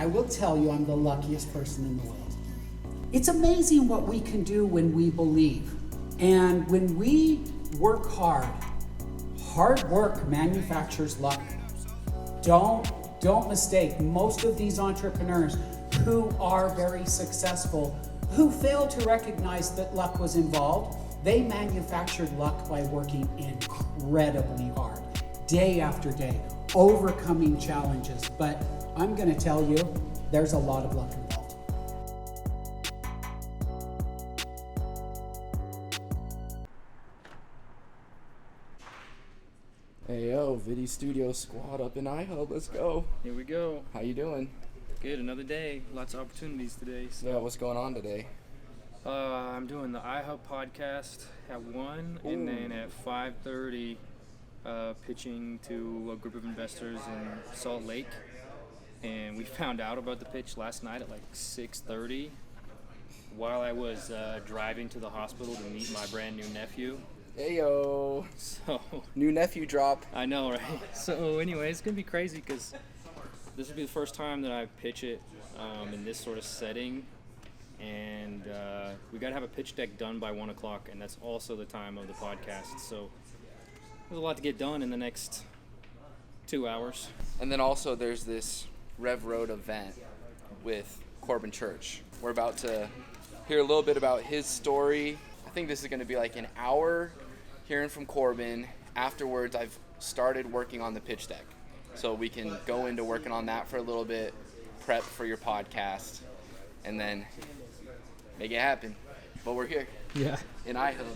I will tell you I'm the luckiest person in the world. It's amazing what we can do when we believe. And when we work hard work manufactures luck. Don't mistake, most of these entrepreneurs who are very successful, who fail to recognize that luck was involved, they manufactured luck by working incredibly hard, day after day, overcoming challenges. But I'm gonna tell you, there's a lot of luck involved. Hey yo, Viddy Studio squad up in iHub, let's go. Here we go. How you doing? Good, another day. Lots of opportunities today. So. Yeah, what's going on today? I'm doing the iHub podcast at 1, and then at 5:30, pitching to a group of investors in Salt Lake. And we found out about the pitch last night at like 6:30 while I was driving to the hospital to meet my brand new nephew. Hey yo. So New nephew drop. I know, right? So anyway, it's gonna be crazy because this will be the first time that I pitch it in this sort of setting, and we gotta have a pitch deck done by 1 o'clock, and that's also the time of the podcast. So there's a lot to get done in the next 2 hours. And then also there's this Rev Road event with Corbin Church. We're about to hear a little bit about his story. I think this is going to be like an hour hearing from Corbin. Afterwards, I've started working on the pitch deck. So we can go into working on that for a little bit, prep for your podcast, and then make it happen. But we're here. Yeah. In iHub.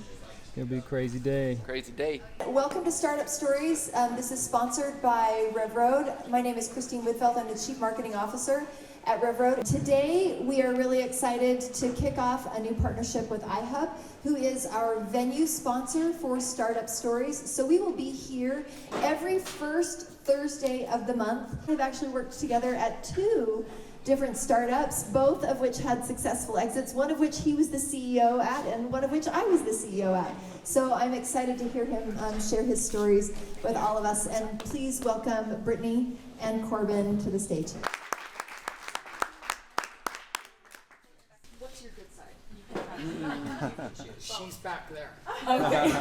It'll be a crazy day. Crazy day. Welcome to Startup Stories. This is sponsored by Rev Road. My name is Christine Whitfeld. I'm the Chief Marketing Officer at Rev Road. Today, we are really excited to kick off a new partnership with iHub, who is our venue sponsor for Startup Stories. So we will be here every first Thursday of the month. We've actually worked together at 2 different startups, both of which had successful exits, one of which he was the CEO at, and one of which I was the CEO at. So I'm excited to hear him share his stories with all of us. And please welcome Brittany and Corbin to the stage. What's your good side? She's back there. Okay.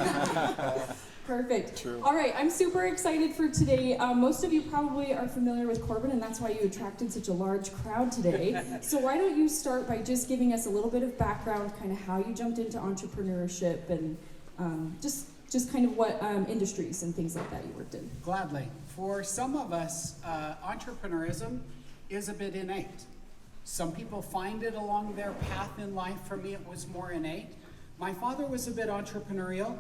Perfect. True. All right, I'm super excited for today. Most of you probably are familiar with Corbin, and that's why you attracted such a large crowd today. So why don't you start by just giving us a little bit of background, kind of how you jumped into entrepreneurship, and just kind of what industries and things like that you worked in. Gladly. For some of us, entrepreneurism is a bit innate. Some people find it along their path in life. For me, it was more innate. My father was a bit entrepreneurial.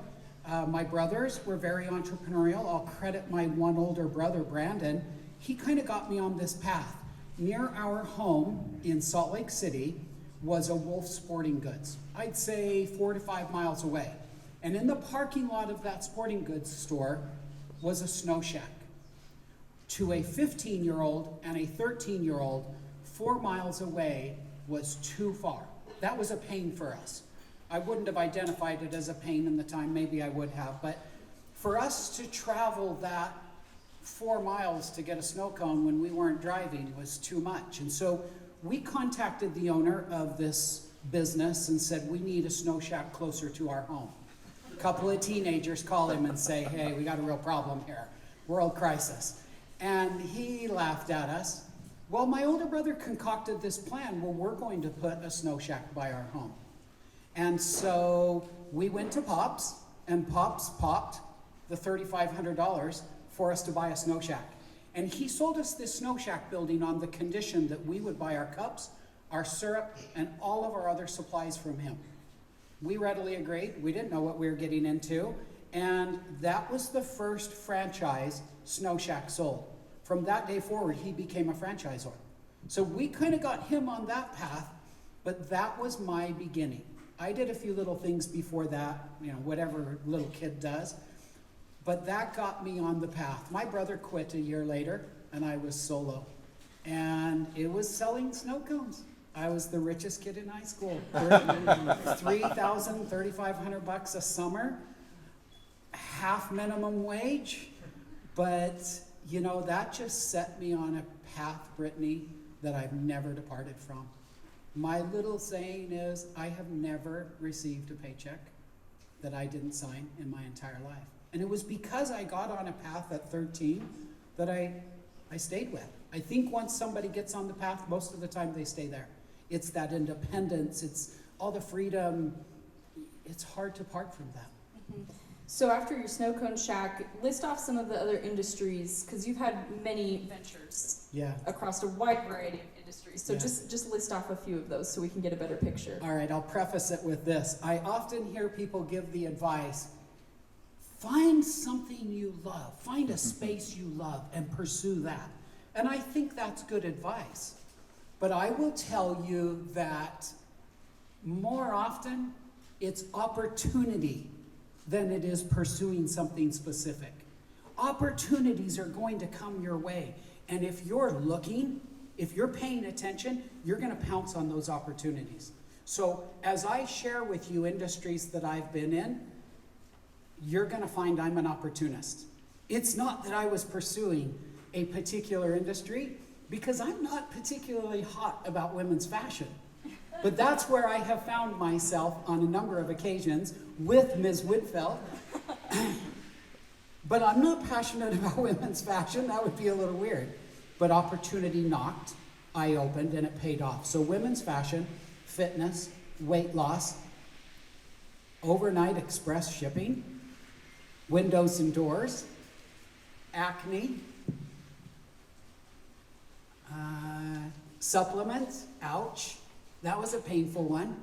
My brothers were very entrepreneurial. I'll credit my one older brother, Brandon. He kind of got me on this path. Near our home in Salt Lake City was a Wolf Sporting Goods. I'd say 4 to 5 miles away. And in the parking lot of that sporting goods store was a snow shack. To a 15-year-old and a 13-year-old, 4 miles away was too far. That was a pain for us. I wouldn't have identified it as a pain in the time, maybe I would have, but for us to travel that 4 miles to get a snow cone when we weren't driving was too much. And so we contacted the owner of this business and said, we need a snow shack closer to our home. A couple of teenagers call him and say, hey, we got a real problem here, world crisis. And he laughed at us. Well, my older brother concocted this plan. Well, we're going to put a snow shack by our home. And so we went to Pops, and Pops popped the $3,500 for us to buy a snow shack. And he sold us this snow shack building on the condition that we would buy our cups, our syrup, and all of our other supplies from him. We readily agreed. We didn't know what we were getting into. And that was the first franchise snow shack sold. From that day forward, he became a franchisor. So we kind of got him on that path, but that was my beginning. I did a few little things before that, whatever little kid does, but that got me on the path. My brother quit a year later, and I was solo, and it was selling snow cones. I was the richest kid in high school. $3,000, $3,500 a summer, half minimum wage, but that just set me on a path, Brittany, that I've never departed from. My little saying is, I have never received a paycheck that I didn't sign in my entire life. And it was because I got on a path at 13 that I stayed with. I think once somebody gets on the path, most of the time they stay there. It's that independence, it's all the freedom. It's hard to part from that. Mm-hmm. So after your snow cone shack, list off some of the other industries, because you've had many ventures across a wide variety of industries. So just list off a few of those so we can get a better picture. All right, I'll preface it with this. I often hear people give the advice, find something you love, find a space you love and pursue that. And I think that's good advice. But I will tell you that more often it's opportunity than it is pursuing something specific. Opportunities are going to come your way. And if you're looking, if you're paying attention, you're gonna pounce on those opportunities. So as I share with you industries that I've been in, you're gonna find I'm an opportunist. It's not that I was pursuing a particular industry, because I'm not particularly hot about women's fashion. But that's where I have found myself on a number of occasions with Ms. Whitfeld. But I'm not passionate about women's fashion. That would be a little weird. But opportunity knocked, I opened, and it paid off. So women's fashion, fitness, weight loss, overnight express shipping, windows and doors, acne, supplements, ouch. That was a painful one.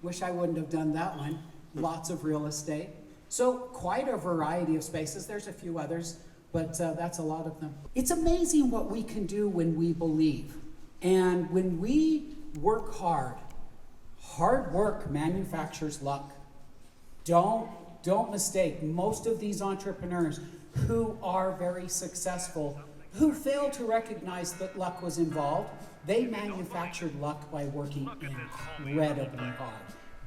Wish I wouldn't have done that one. Lots of real estate. So quite a variety of spaces. There's a few others, but that's a lot of them. It's amazing what we can do when we believe. And when we work hard, hard work manufactures luck. Don't mistake. Most of these entrepreneurs who are very successful, who fail to recognize that luck was involved, they manufactured luck by working incredibly hard,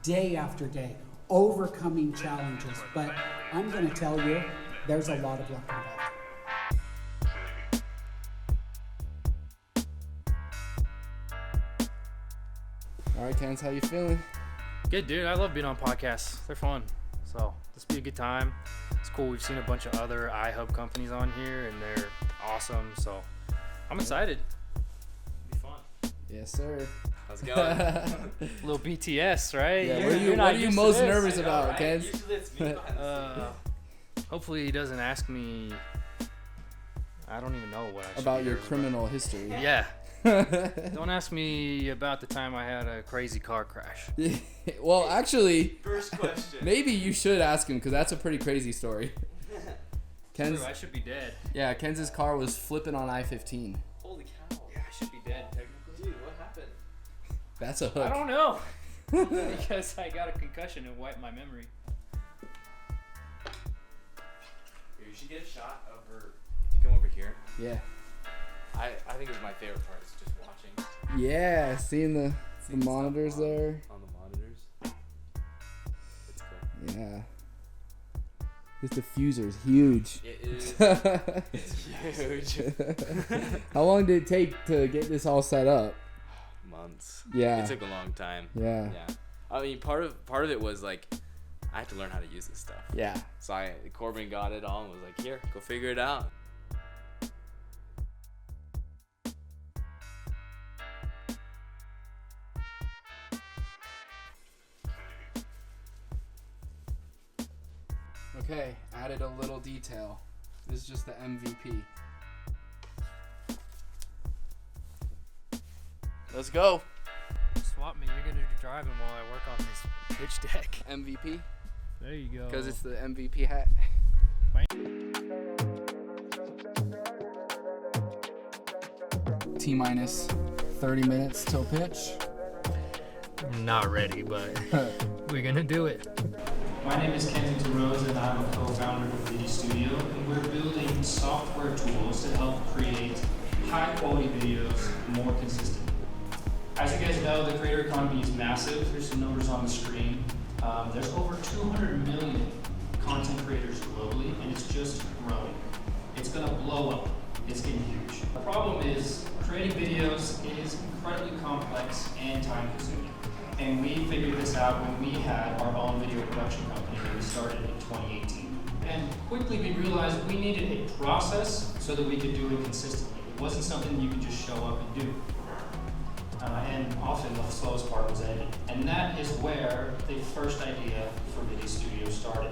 day after day, overcoming challenges. But I'm going to tell you, there's a lot of luck involved. All right, Kens, how you feeling? Good, dude. I love being on podcasts. They're fun. So this will be a good time. It's cool. We've seen a bunch of other iHub companies on here, and they're awesome. So I'm excited. It'll be fun. Yes, sir. How's it going? Little BTS, right? Yeah, what are you most nervous about, right? Kens? Usually it's me behind the scenes. Hopefully he doesn't ask me. I don't even know what I should About be your nervous criminal history. Yeah. Don't ask me about the time I had a crazy car crash. Well, actually, First question. maybe you should ask him, because that's a pretty crazy story. Ken's, True, I should be dead. yeah, Kens's car was flipping on I-15. Holy cow. Yeah, I should be dead technically. Dude, what happened? That's a hook. I don't know. Because I got a concussion and wiped my memory. You should get a shot of her. If you come over here, Yeah. I think it was my favorite part. Is just watching Yeah, seeing the monitors stuff there. on the monitors. It's cool. Yeah. This diffuser's huge. It is. It's huge. How long did it take to get this all set up? Months. Yeah. It took a long time. Yeah. Yeah. I mean, part of it was like, I had to learn how to use this stuff. Yeah. So Corbin got it all and was like, here, go figure it out. Okay, added a little detail. This is just the MVP. Let's go. Swap me. You're gonna do driving while I work on this pitch deck. MVP, There you go. because it's the MVP hat. T-minus 30 minutes till pitch. Not ready, but we're gonna do it. My name is Kensington Rose, and I'm a co-founder of Viddy Studio, and we're building software tools to help create high-quality videos more consistently. As you guys know, the creator economy is massive. There's some numbers on the screen. There's over 200 million content creators globally, and it's just growing. It's gonna blow up it's getting huge. The problem is creating videos is incredibly complex and time consuming. And we figured this out when we had our own video production company that we started in 2018. And quickly we realized we needed a process so that we could do it consistently. It wasn't something you could just show up and do. And often the slowest part was editing. And that is where the first idea for Viddy Studio started.